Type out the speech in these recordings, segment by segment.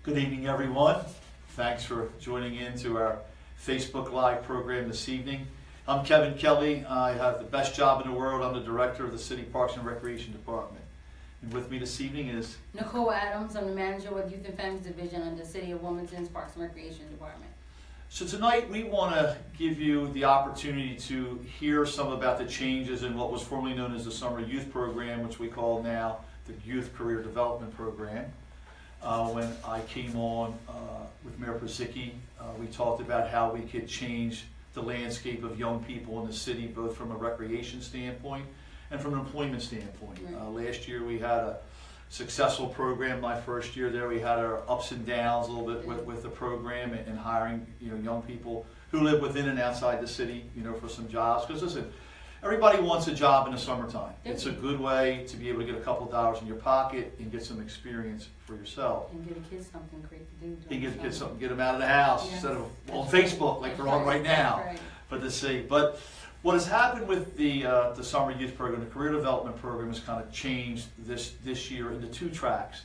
Good evening, everyone. Thanks for joining in to our Facebook Live program this evening. I'm Kevin Kelly. I have the best job in the world. I'm the director of the City Parks and Recreation Department. And with me this evening is Nicole Adams. I'm the manager with Youth and Families Division under the City of Wilmington's Parks and Recreation Department. So tonight we want to give you the opportunity to hear some about the changes in what was formerly known as the Summer Youth Program, which we call now the Youth Career Development Program. When I came on with Mayor Purzycki, we talked about how we could change the landscape of young people in the city, both from a recreation standpoint and from an employment standpoint. Right. Last year we had a successful program. My first year there, we had our ups and downs a little bit with the program and hiring young people who live within and outside the city for some jobs. Because listen, everybody wants a job in the summertime. It's a good way to be able to get a couple of dollars in your pocket and get some experience for yourself. And get a kid something great to do. And get kids something, get them out of the house instead of on Facebook like they're on right now. Right. But to see, but what has happened with the Summer Youth Program, the Career Development Program, has kind of changed this year into two tracks.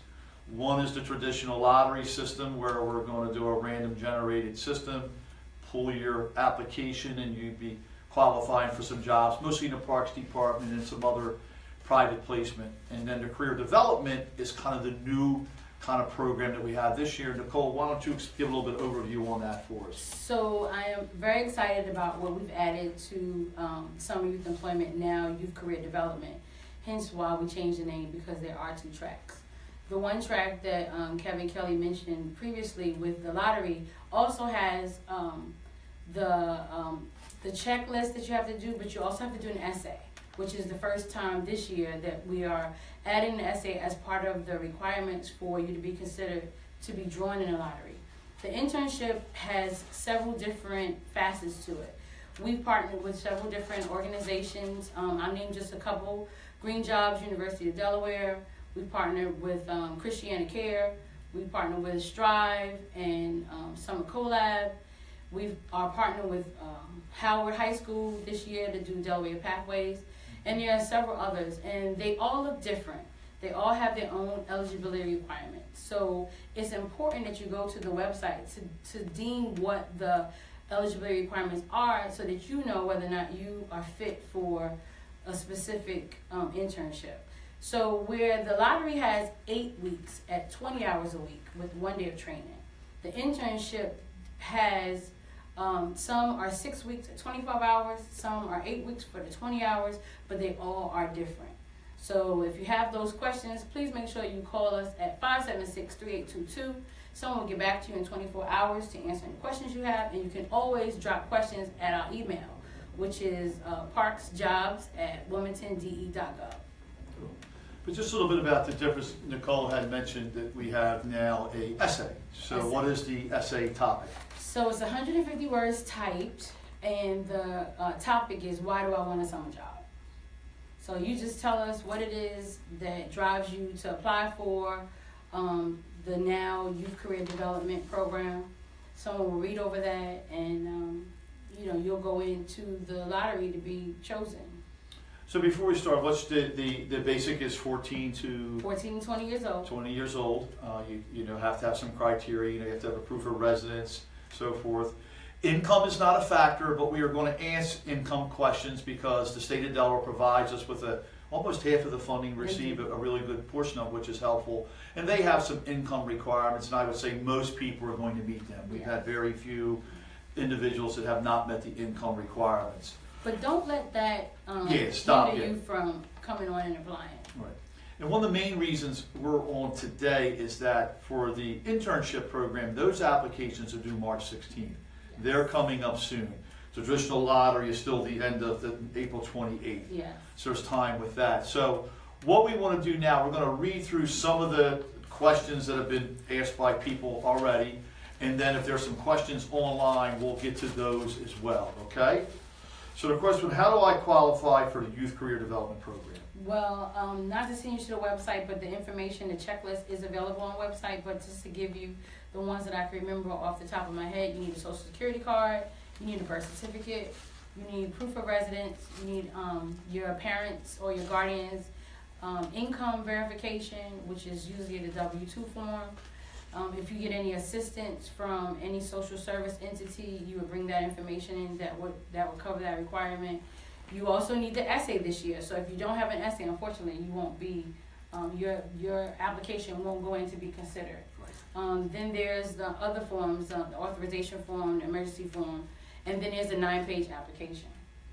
One is the traditional lottery system, where we're going to do a random generated system, pull your application, and you'd be qualifying for some jobs, mostly in the Parks Department and some other private placement. And then the Career Development is kind of the new kind of program that we have this year. Nicole, why don't you give a little bit of overview on that for us? So I am very excited about what we've added to Summer Youth Employment, now Youth Career Development. Hence why we changed the name, because there are two tracks. The one track that Kevin Kelly mentioned previously with the lottery also has the checklist that you have to do, but you also have to do an essay, which is the first time this year that we are adding the essay as part of the requirements for you to be considered to be drawn in a lottery. The internship has several different facets to it. We've partnered with several different organizations. I named just a couple: Green Jobs, University of Delaware. We've partnered with Christiana Care. We've partnered with Strive and Summer Collab. We are partnered with Howard High School this year to do Delaware Pathways. And there are several others, and they all look different. They all have their own eligibility requirements. So it's important that you go to the website to deem what the eligibility requirements are, so that you know whether or not you are fit for a specific internship. So where the lottery has 8 weeks at 20 hours a week with 1 day of training, the internship has some are 6 weeks at 25 hours, some are 8 weeks for the 20 hours, but they all are different. So if you have those questions, please make sure you call us at 576-3822. Someone will get back to you in 24 hours to answer any questions you have, and you can always drop questions at our email, which is parksjobs@wilmingtonde.gov. But just a little bit about the difference. Nicole had mentioned that we have now a essay. So what is the essay topic? So it's 150 words typed, and the topic is, why do I want a summer job? So you just tell us what it is that drives you to apply for the now Youth Career Development Program. Someone will read over that, and you'll go into the lottery to be chosen. So before we start, what's the basic is 14 to 20 years old. 20 years old. You have to have some criteria. You have to have a proof of residence, so forth. Income is not a factor, but we are going to ask income questions because the state of Delaware provides us with almost half of the funding received, a really good portion of which is helpful. And they have some income requirements, and I would say most people are going to meet them. We've had very few individuals that have not met the income requirements. But don't let that stop hinder you from coming on and applying. Right. And one of the main reasons we're on today is that for the internship program, those applications are due March 16th. They're coming up soon. The traditional lottery is still the end of April 28th. Yeah. So there's time with that. So what we want to do now, we're going to read through some of the questions that have been asked by people already. And then if there's some questions online, we'll get to those as well, okay? So the question, how do I qualify for the Youth Career Development Program? Well, not to send you to the website, but the information, the checklist is available on the website. But just to give you the ones that I can remember off the top of my head, you need a social security card, you need a birth certificate, you need proof of residence, you need your parents or your guardians' income verification, which is usually the W-2 form. If you get any assistance from any social service entity, you would bring that information in that would cover that requirement. You also need the essay this year. So if you don't have an essay, unfortunately, you won't be, your application won't go in to be considered. Then there's the other forms, the authorization form, the emergency form, and then there's a 9-page application.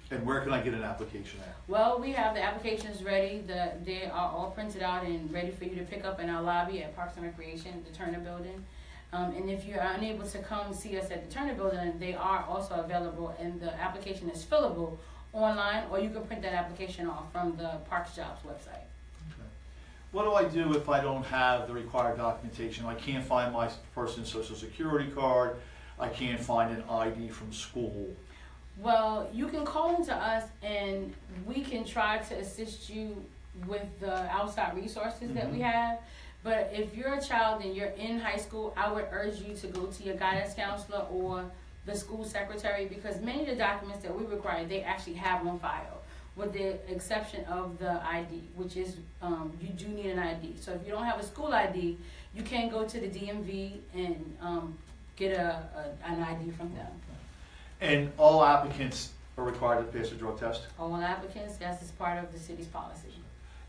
And where can I get an application at? Well, we have the applications ready. They are all printed out and ready for you to pick up in our lobby at Parks and Recreation, the Turner Building. And if you're unable to come see us at the Turner Building, they are also available, and the application is fillable online, or you can print that application off from the Parks Jobs website. Okay. What do I do if I don't have the required documentation? I can't find my person's social security card. I can't find an ID from school. Well, you can call into us and we can try to assist you with the outside resources that we have. But if you're a child and you're in high school, I would urge you to go to your guidance counselor or the school secretary, because many of the documents that we require, they actually have on file, with the exception of the ID, which is, you do need an ID. So if you don't have a school ID, you can go to the DMV and get an ID from them. And all applicants are required to pass a drug test? All applicants, that's as part of the city's policy.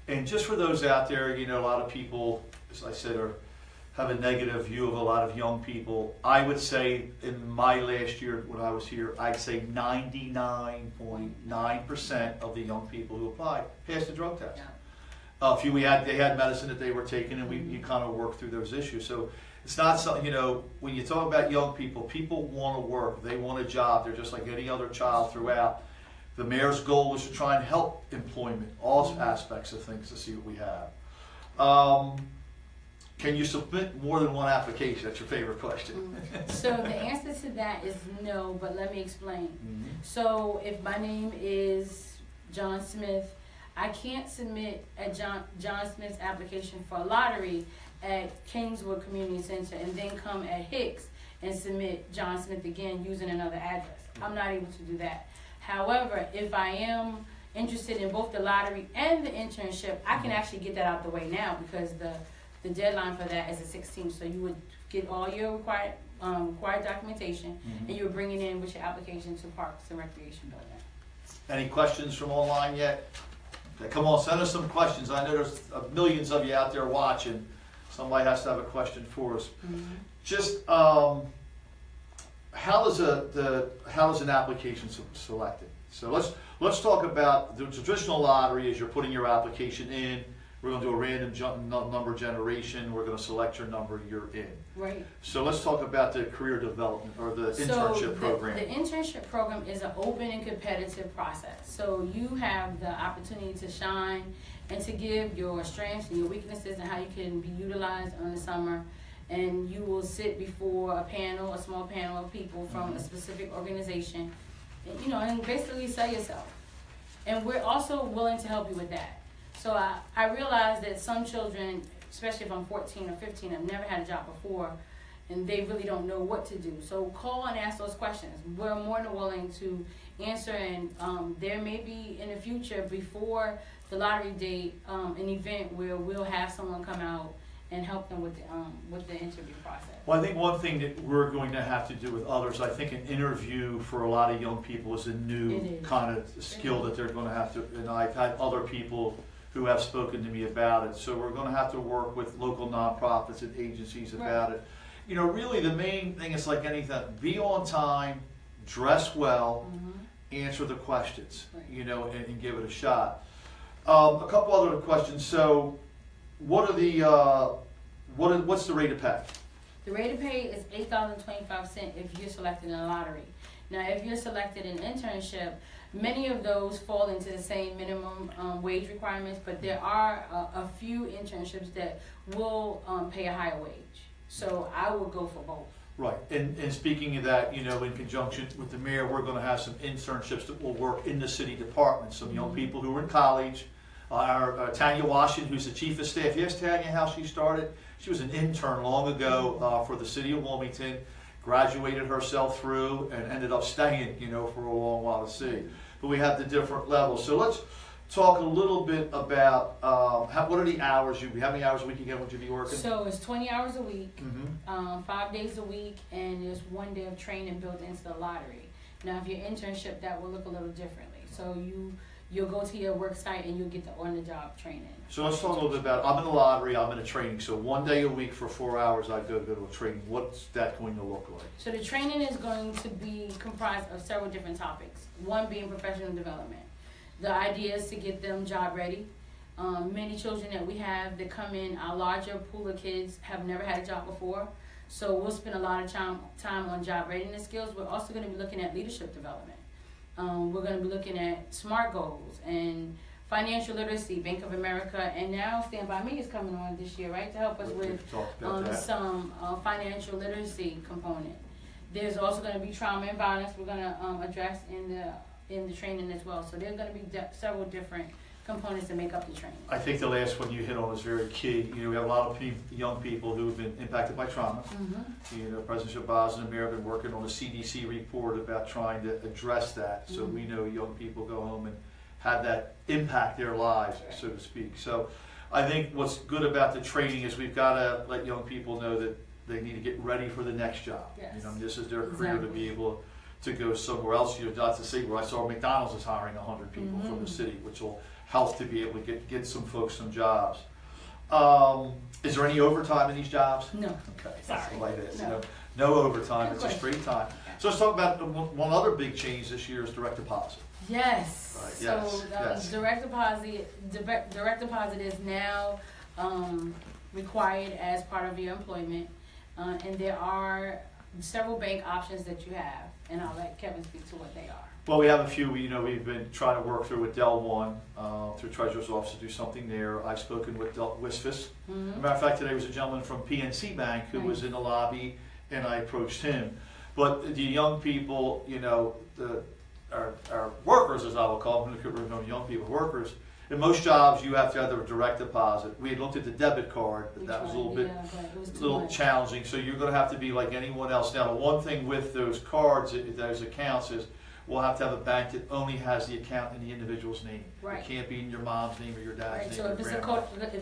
And just for those out there, a lot of people, as I said, have a negative view of a lot of young people. I would say in my last year when I was here, I'd say 99.9% of the young people who applied passed the drug test. Yeah. They had medicine that they were taking, and you kind of worked through those issues. So it's not something, when you talk about young people want to work, they want a job. They're just like any other child throughout. The mayor's goal is to try and help employment, all aspects of things, to see what we have. Can you submit more than one application? That's your favorite question. So the answer to that is no, but let me explain. So if my name is John Smith, I can't submit a John Smith's application for a lottery at Kingswood Community Center and then come at Hicks and submit John Smith again using another address. I'm not able to do that. However, if I am interested in both the lottery and the internship, I can actually get that out the way now, because the deadline for that is the 16th. So you would get all your required documentation, and you would bring it in with your application to Parks and Recreation Building. Any questions from online yet? Okay, come on, send us some questions. I know there's millions of you out there watching. Somebody has to have a question for us. Just how does an application selected? So let's talk about the traditional lottery. Is you're putting your application in. We're going to do a random number generation. We're going to select your number. You're in. Right. So let's talk about the career development or the internship program. The internship program is an open and competitive process. So you have the opportunity to shine and to give your strengths and your weaknesses and how you can be utilized in the summer. And you will sit before a small panel of people from a specific organization, and basically sell yourself. And we're also willing to help you with that. So I realize that some children, especially if I'm 14 or 15, have never had a job before, and they really don't know what to do. So call and ask those questions. We're more than willing to answer, and there may be in the future, before the lottery date, an event where we'll have someone come out and help them with the interview process. Well, I think one thing that we're going to have to do with others, I think an interview for a lot of young people is a new kind of skill that they're going to have to, and I've had other people who have spoken to me about it. So we're going to have to work with local nonprofits and agencies about it. Really the main thing is like anything, be on time, dress well, answer the questions, and give it a shot. A couple other questions. So what's the rate of pay? The rate of pay is $8.25 if you're selected in a lottery. Now, if you're selected in internship, many of those fall into the same minimum wage requirements, but there are a few internships that will pay a higher wage. So I will go for both. Right, and speaking of that, in conjunction with the mayor, we're going to have some internships that will work in the city department. Some young people who are in college. Our Tanya Washington, who's the chief of staff. Yes, Tanya, how she started? She was an intern long ago for the city of Wilmington, graduated herself through, and ended up staying, for a long while to see. But we have the different levels. So talk a little bit about what are the hours how many hours a week again would you be working? So it's 20 hours a week, Mm-hmm. 5 days a week, and there's 1 day of training built into the lottery. Now, if your internship, that will look a little differently. So you'll go to your work site and you'll get the on-the-job training. So let's talk a little bit about, I'm in the lottery, I'm in a training, so 1 day a week for 4 hours I go to a training. What's that going to look like? So the training is going to be comprised of several different topics. One being professional development. The idea is to get them job ready. Many children that we have that come in, our larger pool of kids have never had a job before. So we'll spend a lot of time on job readiness skills. We're also going to be looking at leadership development. We're going to be looking at SMART goals and financial literacy. Bank of America, and now Stand By Me is coming on this year, right, to help us with some financial literacy component. There's also going to be trauma and violence we're going to address in the training as well. So there's going to be several different components that make up the training. I think the last one you hit on was very key. You know, we have a lot of young people who have been impacted by trauma. Mm-hmm. You know, President Shabazz and the mayor have been working on a CDC report about trying to address that. So we know young people go home and have that impact their lives, so to speak. So I think what's good about the training is we've got to let young people know that they need to get ready for the next job. Yes. You know, this is their career to be able to go somewhere else. You know, not to say where I saw McDonald's is hiring 100 people from the city, which will help to be able to get some folks some jobs. Is there any overtime in these jobs? No. Okay, Sorry. that's the way it is. No. You know, no overtime, Good it's a question. straight time. So let's talk about one other big change this year is direct deposit. Yes. Right, So yes. direct deposit is now required as part of your employment, and there are several bank options that you have, and I'll let Kevin speak to what they are. Well, we have a few. You know, we've been trying to work through with Del One, through Treasurer's Office to do something there. I've spoken with Wisfis. As a matter of fact, today was a gentleman from PNC Bank who was in the lobby, and I approached him. But the young people, you know, our workers, as I will call them, young people, workers. In most jobs, you have to have a direct deposit. We had looked at the debit card, but that was a little bit challenging. So you're going to have to be like anyone else. Now, the one thing with those cards, those accounts, is we'll have to have a bank that only has the account in the individual's name. Right. It can't be in your mom's name or your dad's Right. name. So or if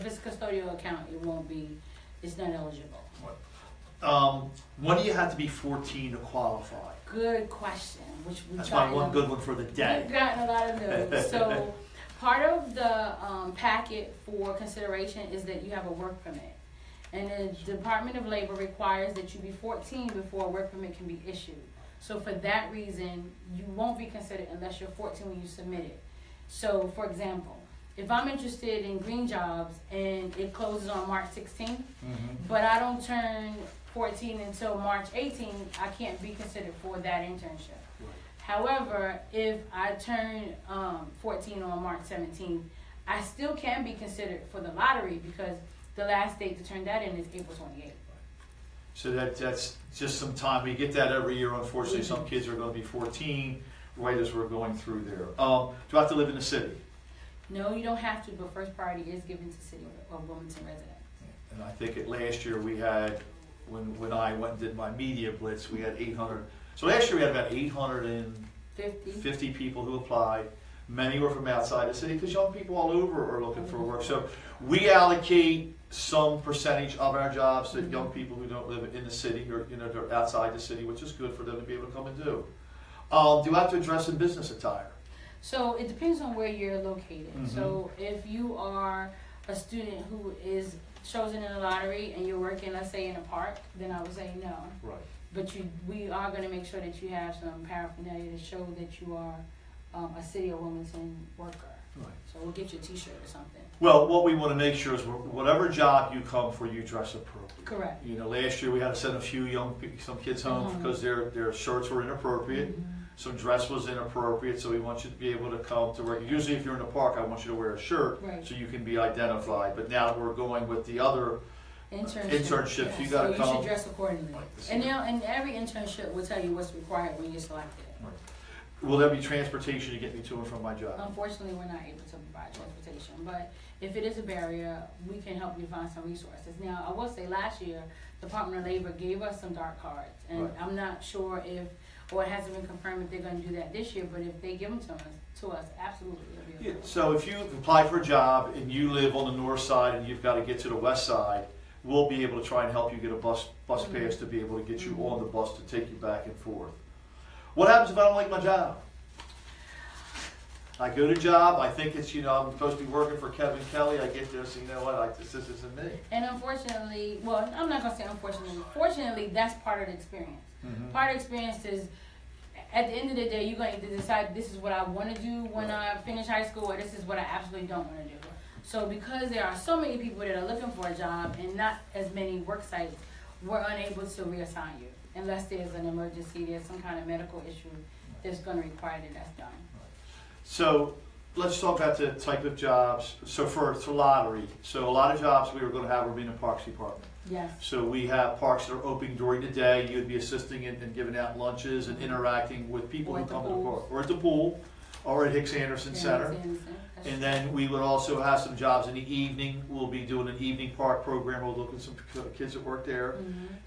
it's a custodial account, it's not eligible. When do you have to be 14 to qualify? Good question. That's my one good one for the day. We've gotten a lot of those. So part of the packet for consideration is that you have a work permit. And the Department of Labor requires that you be 14 before a work permit can be issued. So for that reason, you won't be considered unless you're 14 when you submit it. So for example, if I'm interested in green jobs and it closes on March 16th, but I don't turn 14 until March 18th, I can't be considered for that internship. Right. However, if I turn 14 on March 17th, I still can be considered for the lottery because the last date to turn that in is April 28th. So that's just some time. We get that every year. Unfortunately, some kids are going to be 14 right as we're going through there. Do I have to live in the city? No, you don't have to, but first priority is given to city or Wilmington residents. And I think last year we had, when I went and did my media blitz, we had 800. So last year we had about 850 people who applied. Many were from outside the city because young people all over are looking for work. So we allocate some percentage of our jobs to young people who don't live in the city or they're outside the city, which is good for them to be able to come and do. Do I have to address in business attire? So it depends on where you're located. So if you are a student who is chosen in a lottery and you're working, let's say, in a park, then I would say no. Right. But we are going to make sure that you have some paraphernalia to show that you are a City of Wilmington worker. Right. So we'll get you a T-shirt or something. Well, what we want to make sure is whatever job you come for, you dress appropriate. Correct. You know, last year we had to send some kids home because their shirts were inappropriate. Some dress was inappropriate, so we want you to be able to come to work. Usually if you're in the park, I want you to wear a shirt so you can be identified. But now that we're going with the other internships, yes. You got to come. You should dress accordingly. And every internship will tell you what's required when you're selected. Right. Will there be transportation to get me to and from my job? Unfortunately, we're not able to provide transportation, but if it is a barrier, we can help you find some resources. Now, I will say last year, the Department of Labor gave us some dark cards, and I'm not sure if or it hasn't been confirmed if they're going to do that this year. But if they give them to us, absolutely. It'll be Yeah, available. so if you apply for a job and you live on the north side and you've got to get to the west side, we'll be able to try and help you get a bus pass to be able to get you on the bus to take you back and forth. What happens if I don't like my job? I go to job, I think it's, I'm supposed to be working for Kevin Kelly, I get there and say, you know what, this isn't me. And unfortunately, well, I'm not going to say unfortunately. Fortunately, that's part of the experience. Part of the experience is, at the end of the day, you're going to decide this is what I want to do when I finish high school, or this is what I absolutely don't want to do. So because there are so many people that are looking for a job and not as many work sites, we're unable to reassign you unless there's an emergency, there's some kind of medical issue that's going to require that's done. So let's talk about the type of jobs. So for lottery, so a lot of jobs we were going to have will be in the Parks Department. Yes. So we have parks that are open during the day. You'd be assisting and giving out lunches and interacting with people who come to the park. Or at the pool, or at Hicks Anderson Center. And then we would also have some jobs in the evening. We'll be doing an evening park program. We'll look at some kids that work there.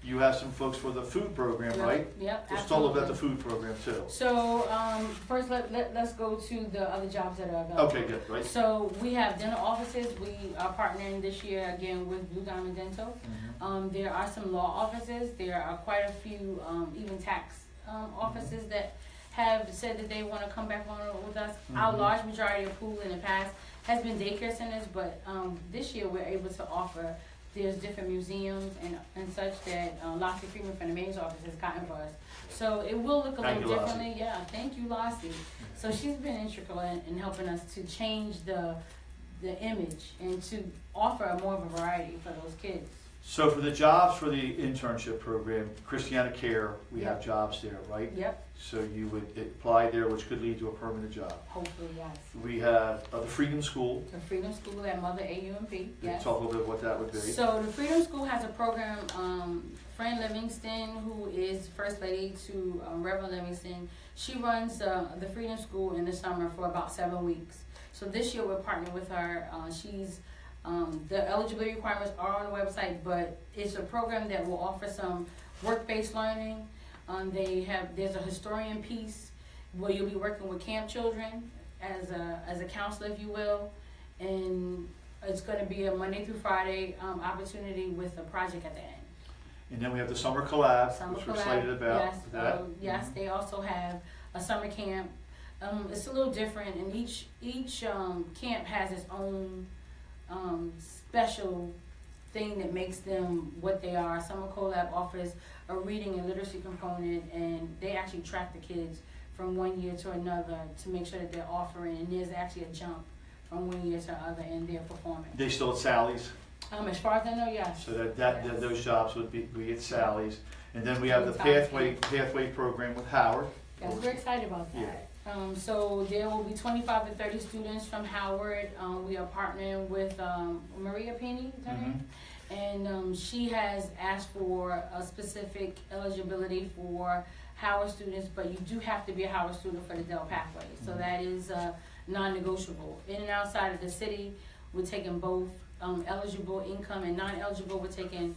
You have some folks for the food program, right? Yep, Let's talk about the food program too. So first let's go to the other jobs that are available. Okay, good, right? So we have dental offices. We are partnering this year again with Blue Diamond Dental. There are some law offices. There are quite a few even tax offices that have said that they want to come back on with us. Our large majority of pool in the past has been daycare centers, but this year we're able to offer, there's different museums and such that Lassie Freeman from the mayor's office has gotten for us. So it will look a little differently. Yeah, thank you, Lassie. So she's been integral in helping us to change the image and to offer more of a variety for those kids. So for the jobs for the internship program, Christiana Care, we have jobs there, right? Yep. So you would apply there, which could lead to a permanent job. Hopefully, yes. We have the Freedom School. The Freedom School at Mother AUMP, yes. Talk a little bit what that would be. So the Freedom School has a program, Fran Livingston, who is First Lady to Reverend Livingston, she runs the Freedom School in the summer for about 7 weeks. So this year we're partnering with her. The eligibility requirements are on the website, but it's a program that will offer some work-based learning. There's a historian piece where you'll be working with camp children as a counselor, if you will, and it's going to be a Monday through Friday opportunity with a project at the end. And then we have the Summer Collab, which we're excited about. Yes, yes. They also have a summer camp. It's a little different, and each camp has its own special thing that makes them what they are. Summer Collab offers a reading and literacy component, and they actually track the kids from one year to another to make sure that they're offering, and there's actually a jump from one year to the other in their performance. They still at Sally's? As far as I know, yes. So that those jobs would be at Sally's. And then we have the pathway program with Howard. Yes, we're excited about that. Yeah. So there will be 25 to 30 students from Howard. We are partnering with Maria Penny, is her name? And she has asked for a specific eligibility for Howard students, but you do have to be a Howard student for the Dell pathway. So that is non-negotiable. In and outside of the city, we're taking both eligible income and non-eligible. We're taking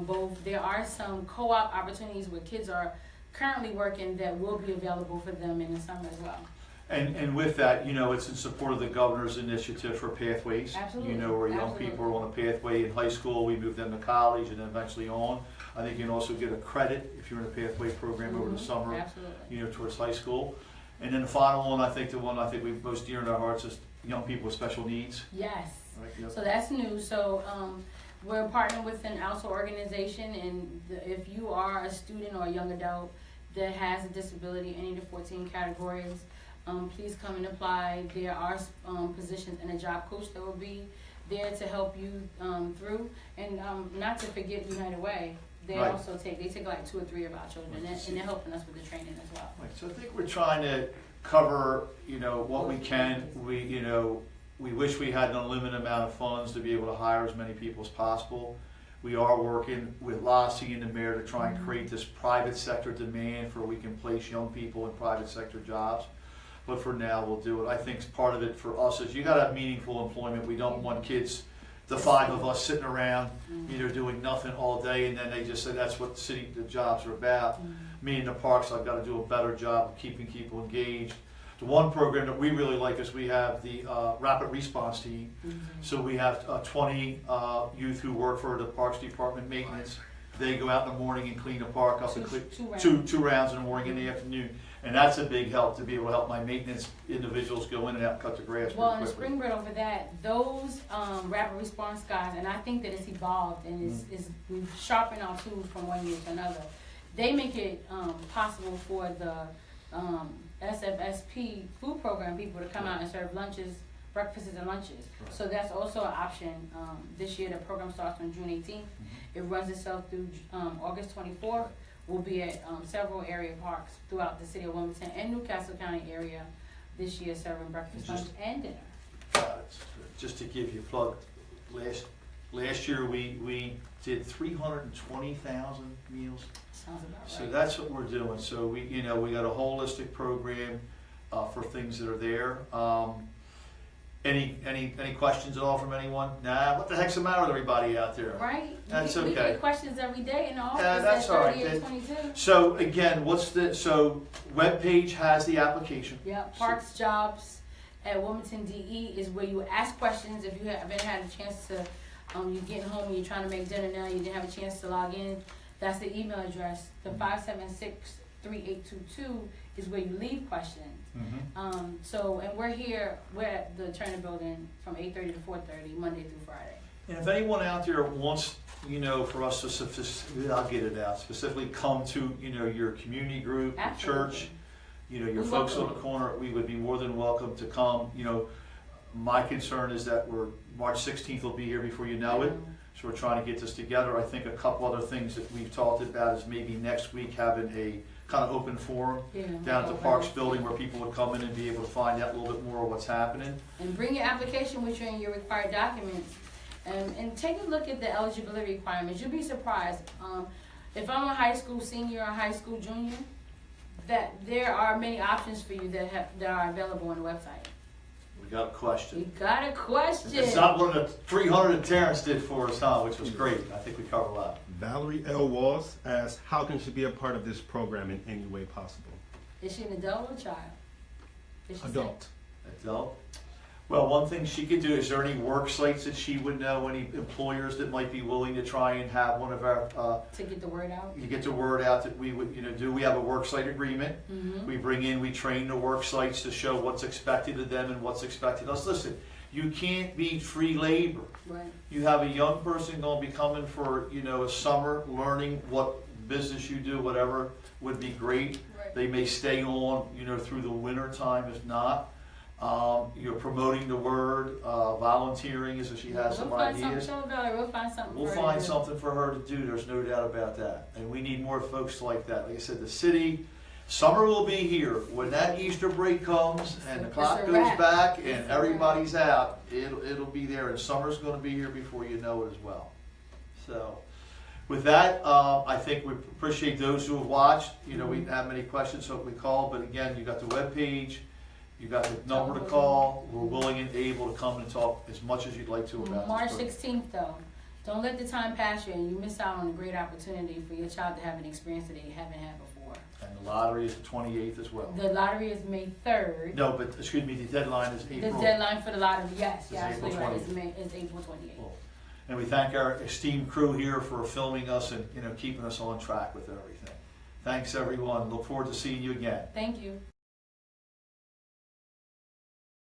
both. There are some co-op opportunities where kids are currently working that will be available for them in the summer as well. And with that, it's in support of the governor's initiative for pathways. Absolutely. Where young people are on a pathway in high school, we move them to college and then eventually on. I think you can also get a credit if you're in a pathway program over the summer, Absolutely. Towards high school. And then the final one, the one I think we most dear in our hearts is young people with special needs. Yes. Right, yep. So that's new. So we're partnering with an ALSA organization, and if you are a student or a young adult that has a disability, any of the 14 categories, please come and apply. There are positions and a job coach that will be there to help you through. And not to forget United Way. They also take like 2 or 3 of our children, and they're helping us with the training as well. Right. So I think we're trying to cover, what we can. We wish we had an unlimited amount of funds to be able to hire as many people as possible. We are working with Lassie and the mayor to try and create this private sector demand for we can place young people in private sector jobs. But for now, we'll do it. I think part of it for us is you got to have meaningful employment. We don't want kids, the 5 of us, sitting around, doing nothing all day, and then they just say that's what the jobs are about. me in the parks, I've got to do a better job of keeping people engaged. The one program that we really like is we have the rapid response team. So we have 20 youth who work for the Parks Department maintenance. They go out in the morning and clean the park up, two rounds in the morning and the afternoon. And that's a big help to be able to help my maintenance individuals go in and out and cut the grass. Well, in the spring break over that, those rapid response guys, and I think that it's evolved and we've sharpened our tools from one year to another. They make it possible for the SFSP food program people to come out and serve lunches, breakfasts and lunches. Right. So that's also an option. This year the program starts on June 18th. It runs itself through August 24th. We'll be at several area parks throughout the city of Wilmington and Newcastle County area this year serving breakfast, lunch, and dinner. Just to give you a plug, last year we did 320,000 meals. Sounds about right. So that's what we're doing. So we got a holistic program for things that are there. Any questions at all from anyone? Nah, what the heck's the matter with everybody out there? Right. That's we okay. get questions every day in the office. Yeah, that's all right. 22. So again, webpage has the application. Yeah, Parks Jobs at Wilmington DE is where you ask questions if you haven't had a chance to. You're getting home and you're trying to make dinner now. You didn't have a chance to log in. That's the email address. The 576-3822 is where you leave questions. And we're at the Turner Building from 8:30 to 4:30 Monday through Friday. And if anyone out there wants, for us to, I'll get it out, specifically come to, your community group, your church, your folks on the corner, we would be more than welcome to come. My concern is that March 16th will be here before you know it. So we're trying to get this together. I think a couple other things that we've talked about is maybe next week having a kind of open forum down at the Parks building where people would come in and be able to find out a little bit more of what's happening. And bring your application with you and your required documents. And take a look at the eligibility requirements. You'll be surprised. If I'm a high school senior or high school junior, that there are many options for you that are available on the website. We got a question. We got a question. It's not one of the 300 that Terrence did for us, which was great. I think we covered a lot. Valerie L. Walls asks, how can she be a part of this program in any way possible? Is she an adult or a child? Adult. Adult. Well, one thing she could do, is there any work sites that she would know, any employers that might be willing to try and have one of our... to get the word out? You get the word out that we would, do. We have a work site agreement. We train the work sites to show what's expected of them and what's expected of us. Listen, you can't be free labor. Right. You have a young person going to be coming for, a summer, learning what business you do, whatever would be great. Right. They may stay on, through the winter time, if not. You're promoting the word, volunteering, as if she has some ideas. We'll find something. We'll find something for her to do. There's no doubt about that. And we need more folks like that. Like I said, the city, summer will be here. When that Easter break comes and the clock goes back and everybody's out, it'll be there. And summer's going to be here before you know it as well. So, with that, I think we appreciate those who have watched. We didn't have many questions, so we called. But again, you got the webpage. You got the number to call. We're willing and able to come and talk as much as you'd like to about March 16th, though. Don't let the time pass you and you miss out on a great opportunity for your child to have an experience that they haven't had before. And the lottery is the 28th as well. The lottery is May 3rd. No, but excuse me, the deadline is April. The deadline for the lottery, yes, April absolutely 20th. right. It's April 28th. Cool. And we thank our esteemed crew here for filming us and keeping us on track with everything. Thanks, everyone. Look forward to seeing you again. Thank you.